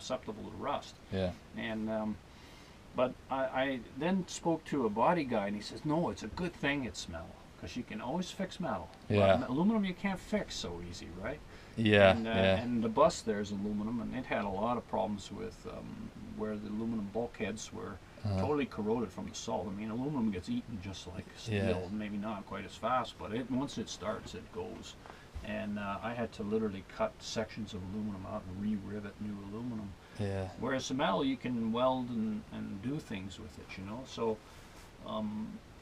susceptible to rust. Yeah. And but I then spoke to a body guy, and he says, no, it's a good thing it's metal, because you can always fix metal. Yeah. But aluminum you can't fix so easy, right? Yeah. And the bus there is aluminum, and it had a lot of problems with where the aluminum bulkheads were totally corroded from the salt. I mean, aluminum gets eaten just like steel, maybe not quite as fast, but once it starts, it goes. And I had to literally cut sections of aluminum out and re-rivet new aluminum. Yeah. Whereas the metal, you can weld and do things with it, you know. So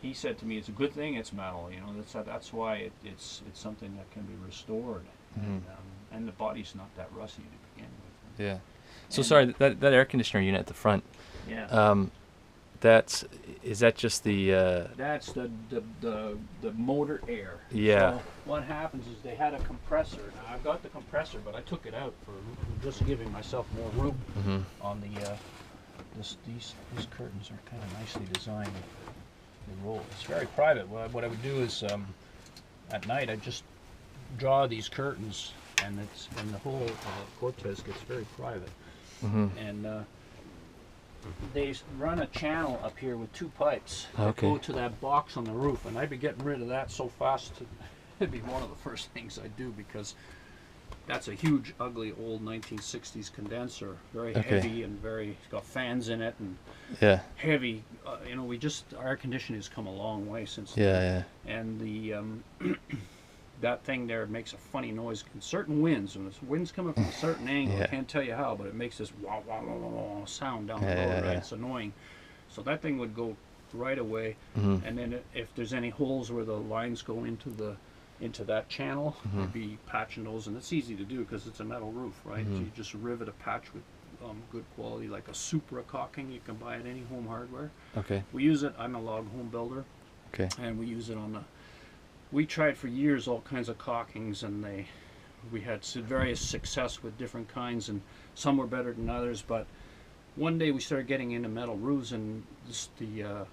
he said to me, it's a good thing it's metal, you know. That's why it's something that can be restored. And the body's not that rusty to begin with. Yeah. So sorry, that air conditioner unit at the front. Yeah. Is that just the? That's the motor air. Yeah. So what happens is they had a compressor. Now I've got the compressor, but I took it out for just giving myself more room on the. These curtains are kind of nicely designed. They roll. It's very private. What I would do is at night I just draw these curtains, and the whole Cortez gets very private. And they run a channel up here with 2 pipes that go to that box on the roof, and I'd be getting rid of that so fast. It'd be one of the first things I do, because that's a huge, ugly, old 1960s condenser, very heavy and it's got fans in it and heavy. You know, our air conditioning has come a long way since then. And the that thing there makes a funny noise in certain winds. When the wind's coming from a certain angle, I can't tell you how, but it makes this wah wah wah wah wah sound down the road, right? It's annoying. So that thing would go right away, and then if there's any holes where the lines go into that channel, you'd be patching those, and it's easy to do because it's a metal roof, right? So you just rivet a patch with good quality, like a Supra caulking you can buy at any home hardware. We use it. I'm a log home builder, and we use it on the. We tried for years all kinds of caulkings, and we had various success with different kinds, and some were better than others. But one day we started getting into metal roofs, and the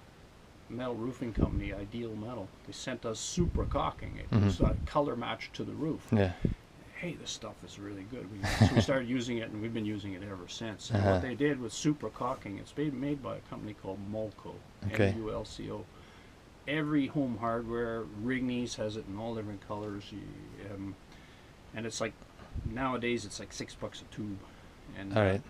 metal roofing company, Ideal Metal, they sent us Supra caulking. It was a color match to the roof. Hey, this stuff is really good. So we started using it, and we've been using it ever since. And what they did with Supra caulking, it's made by a company called Mulco, M-U-L-C-O. Every home hardware, Rigney's has it in all different colors, and it's like nowadays it's like $6 a tube. And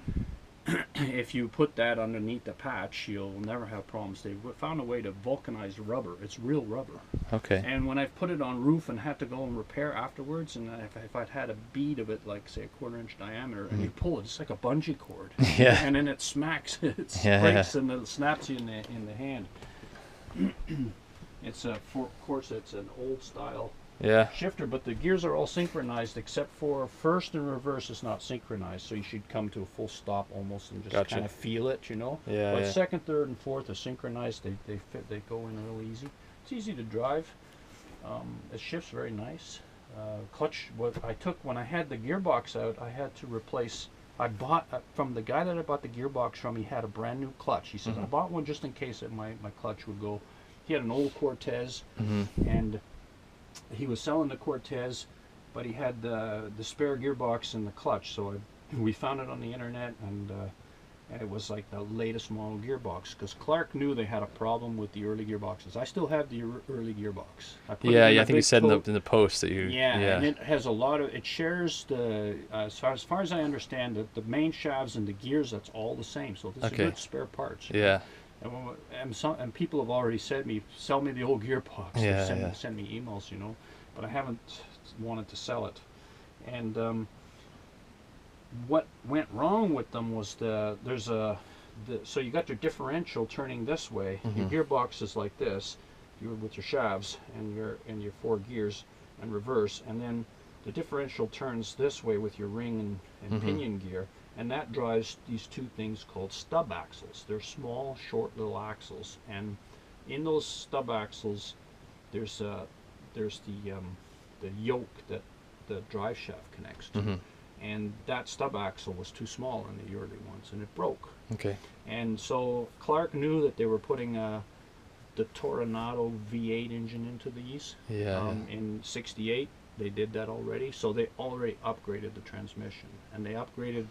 if you put that underneath the patch, you'll never have problems. They found a way to vulcanize rubber. It's real rubber. And when I've put it on roof and had to go and repair afterwards, and if I'd had a bead of it, like say a 1/4 inch diameter, and you pull it, it's like a bungee cord. And then it smacks, it breaks, and it snaps you in the hand. It's of course it's an old style shifter, but the gears are all synchronized except for first and reverse is not synchronized, so you should come to a full stop almost and just kind of feel it, you know. But second, third, and fourth are synchronized. They fit. They go in real easy. It's easy to drive. It shifts very nice. Clutch. What I took when I had the gearbox out, I had to replace. I bought from the guy that I bought the gearbox from. He had a brand new clutch. He says I bought one just in case that my clutch would go. He had an old Cortez, and he was selling the Cortez, but he had the spare gearbox in the clutch. So we found it on the internet, and it was like the latest model gearbox, because Clark knew they had a problem with the early gearboxes. I still have the early gearbox. I think you said in the post that you. And it has a lot of. It shares as far as I understand it, the main shafts and the gears. That's all the same. So this is good spare parts. And people have already said me, sell me the old gearbox. Send me emails, you know, but I haven't wanted to sell it. And what went wrong with them was so you got your differential turning this way. Your gearbox is like this, with your shafts and your 4 gears and reverse, and then the differential turns this way with your ring and pinion gear. And that drives these 2 things called stub axles. They're small, short little axles, and in those stub axles, there's the yoke that the drive shaft connects to. And that stub axle was too small in the early ones, and it broke. And so Clark knew that they were putting the Toronado V8 engine into these in '68. They did that already, so they already upgraded the transmission, and they upgraded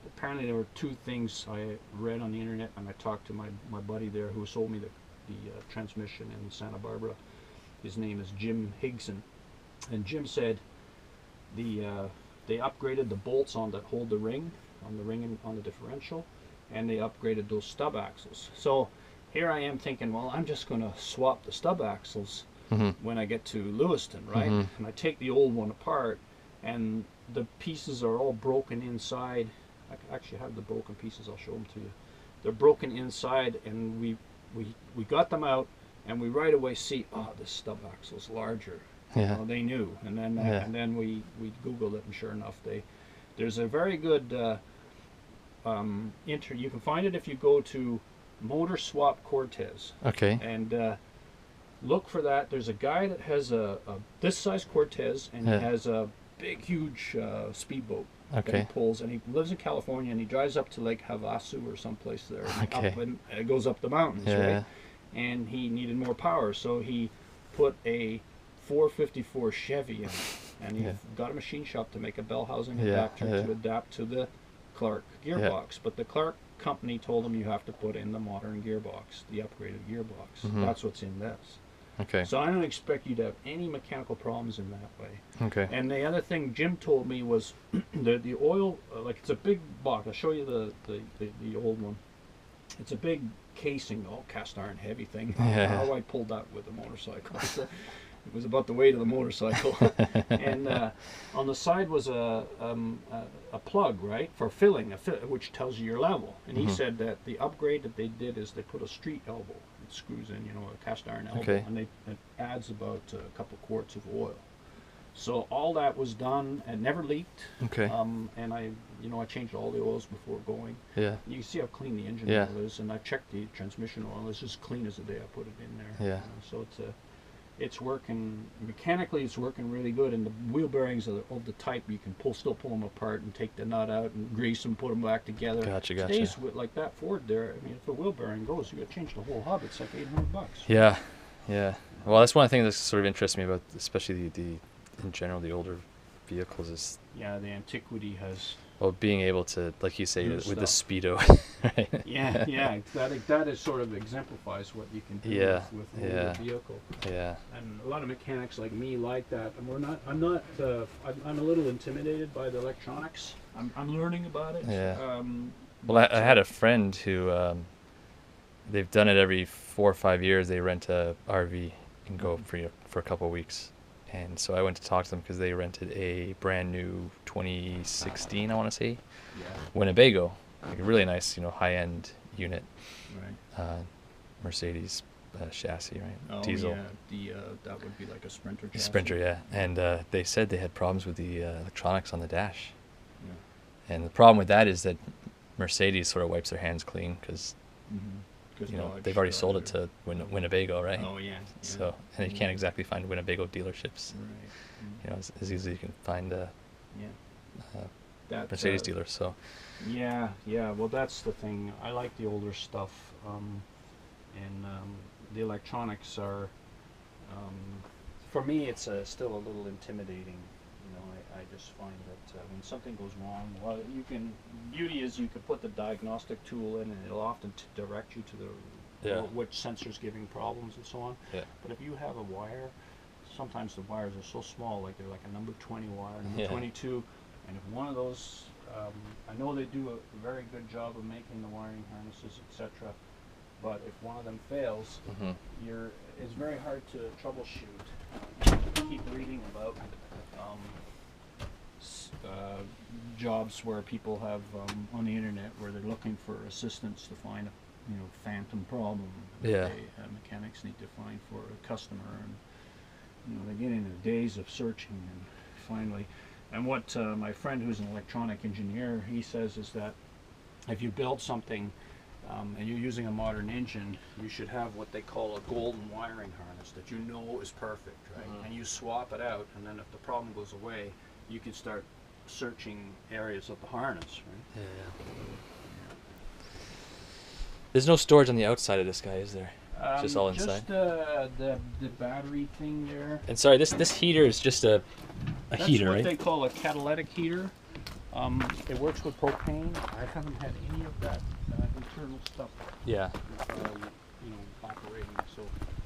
apparently there were two things I read on the internet, and I talked to my buddy there who sold me the transmission in Santa Barbara. His name is Jim Higson, and Jim said they upgraded the bolts on that hold the ring on the differential, and they upgraded those stub axles. So here I am thinking, well, I'm just going to swap the stub axles when I get to Lewiston, right? And I take the old one apart, and the pieces are all broken inside. I actually have the broken pieces. I'll show them to you. They're broken inside, and we got them out, and we right away see, oh, this stub axle's larger. Yeah. You know, they knew, and then we Googled it, and sure enough, there's a very good you can find it if you go to Motor Swap Cortez. Okay. And look for that. There's a guy that has a this size Cortez, and he has a big, huge speedboat that he pulls, and he lives in California, and he drives up to Lake Havasu or someplace there, and it goes up the mountains, right? And he needed more power, so he put a 454 Chevy in, and he got a machine shop to make a bell housing adapter to adapt to the Clark gearbox. But the Clark company told him you have to put in the modern gearbox, the upgraded gearbox. That's what's in this. Okay. So I don't expect you to have any mechanical problems in that way. Okay. And the other thing Jim told me was the oil, like it's a big box. I'll show you the old one. It's a big casing, all cast iron heavy thing. How I pulled that with a motorcycle. It was about the weight of the motorcycle. And on the side was a plug, right, for filling, which tells you your level. And he said that the upgrade that they did is they put a street elbow. It screws in, you know, a cast iron elbow, and it adds about a couple quarts of oil. So all that was done and never leaked. Okay. And I changed all the oils before going. Yeah. You can see how clean the engine oil is, and I checked the transmission oil. It's as clean as the day I put it in there. Yeah. So it's working mechanically. It's working really good, and the wheel bearings are of the type you can still pull them apart and take the nut out and grease them, put them back together. Gotcha. Today's, like that Ford there, I mean, if the wheel bearing goes, you got to change the whole hub. It's like $800. Yeah. Well, that's one of the things that sort of interests me about, especially in general, the older vehicles is. Yeah, the antiquity has. Well, being able to, like you say, with the speedo, right? Yeah. That is sort of exemplifies what you can do with a vehicle. Yeah. And a lot of mechanics like me like that, and I'm a little intimidated by the electronics. I'm learning about it. Yeah. Well, I had a friend who, they've done it every 4 or 5 years. They rent a RV and go for a couple of weeks. And so I went to talk to them because they rented a brand new 2016, I want to say, Winnebago, like a really nice, high-end unit, right? Mercedes chassis, right? Oh, diesel. Yeah, that would be like a Sprinter chassis. Sprinter, yeah. And they said they had problems with the electronics on the dash. Yeah. And the problem with that is that Mercedes sort of wipes their hands clean because. They've already sold it to Winnebago, right? Oh, yeah. So, and you can't exactly find Winnebago dealerships. Right. As easy as you can find Mercedes dealers. So. Yeah. Well, that's the thing. I like the older stuff, and the electronics are. For me, it's still a little intimidating. I just find that when something goes wrong, beauty is you can put the diagnostic tool in, and it'll often direct you to the which sensor's giving problems and so on. Yeah. But if you have a wire, sometimes the wires are so small, like they're like a number 20 wire, number 22, and if one of those, I know they do a very good job of making the wiring harnesses, etc. But if one of them fails, it's very hard to troubleshoot. Keep reading about. Jobs where people have on the internet where they're looking for assistance to find a phantom problem that mechanics need to find for a customer, and they get into days of searching, and finally, and what my friend who's an electronic engineer, he says is that if you build something and you're using a modern engine, you should have what they call a golden wiring harness that is perfect, right? And you swap it out, and then if the problem goes away, you can start searching areas of the harness, right? Yeah. There's no storage on the outside of this guy, is there? Just all inside? Just the battery thing there. And sorry, this heater is just a heater, right? That's what they call a catalytic heater. It works with propane. I haven't had any of that internal stuff, Yeah. you know, operating. So,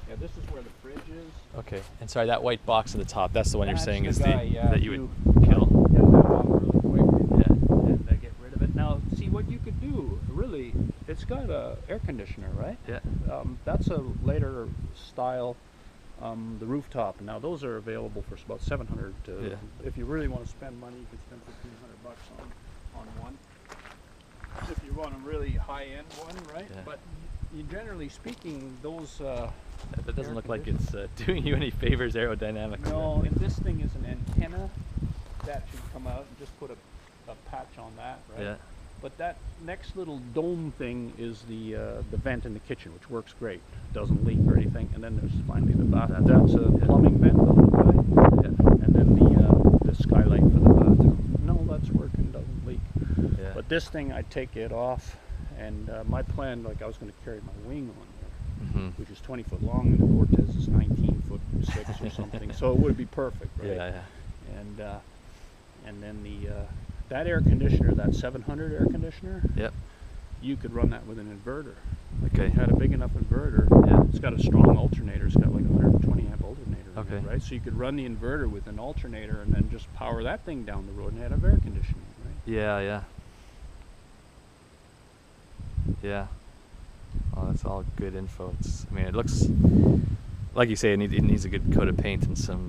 yeah, this is where the fridge is. Okay. And sorry, that white box at the top, that's the one you're That's saying the is guy, yeah, that you would get kill. that off really quick. Yeah. And get rid of it. Now, see what you could do. Really, it's got a air conditioner, right? Yeah. That's a later style. The rooftop. Now those are available for about $700. Yeah. If you really want to spend money, you can spend $1,500 on one. If you want a really high-end one, right? Yeah. But generally speaking, those. That doesn't look like it's doing you any favors aerodynamically. No, and this thing is an antenna that should come out and just put a patch on that, right? Yeah. But that next little dome thing is the vent in the kitchen, which works great. Doesn't leak or anything. And then there's finally the bathroom. That's a plumbing vent, right? Yeah. And then the skylight for the bathroom. No, that's working. Doesn't leak. Yeah. But this thing, I take it off, and my plan, like I was going to carry my wing on there, which is 20 foot long, and the Cortez is 19 foot 6 or something. So it would be perfect, right? Yeah. And then that air conditioner, that 700 air conditioner, Yep. you could run that with an inverter. Okay. It had a big enough inverter. Yeah. It's got a strong alternator. It's got like a 120 amp alternator. in Okay. it, right? So you could run the inverter with an alternator and then just power that thing down the road and have air conditioning, right? Yeah. Yeah. Oh, that's all good info. I mean, it looks like you say it needs a good coat of paint and some